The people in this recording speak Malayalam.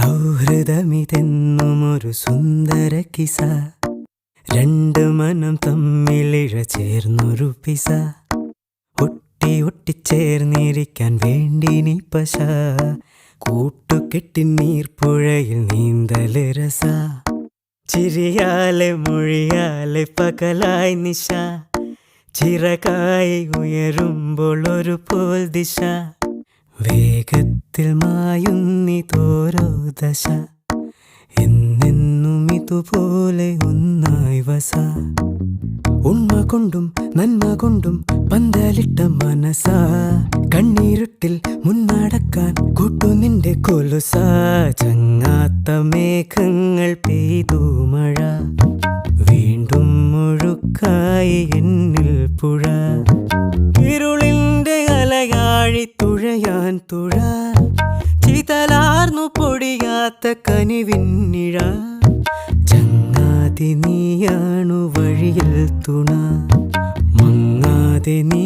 സൗഹൃദമിതെന്നുമൊരു സുന്ദര കിസ, രണ്ട് മനം തമ്മിലിഴ ചേർന്നൊരു പിസ, ഒട്ടി ഒട്ടിച്ചേർന്നിരിക്കാൻ വേണ്ടി നീ പശ, കൂട്ടുകെട്ടി നീർപ്പുഴയിൽ നീന്തല് രസ, ചിരിയാലെ മൊഴിയാലെ പകലായി നിശ, ചിറകായി ഉയരുമ്പോൾ ഒരു പോൽ ദിശ, വേഗത്തിൽ മായുന്നിതോരോ ദശ, എന്നെന്നും ഇതുപോലെ ഒന്നായി വസ, ഉണ്മ കൊണ്ടും നന്മ കൊണ്ടും പന്തലിട്ട മനസ, കണ്ണീരുട്ടിൽ മുന്നടക്കാൻ കൂട്ടു നിന്റെ കൊലുസ, ചങ്ങാത്ത മേഘങ്ങൾ പെയ്തു മഴ, വീണ്ടും മുഴുക്കായി എന്നിൽ പുഴ, ഇരുളിന്റെ അലയാഴി തുഴയാൻ തുഴ, ചിതലാർന്നു പൊടിയാത്ത കനിവിന്നിഴ, ചങ്ങാതി നീയാണു വഴിയിൽ തുണ, മങ്ങാതെ നീ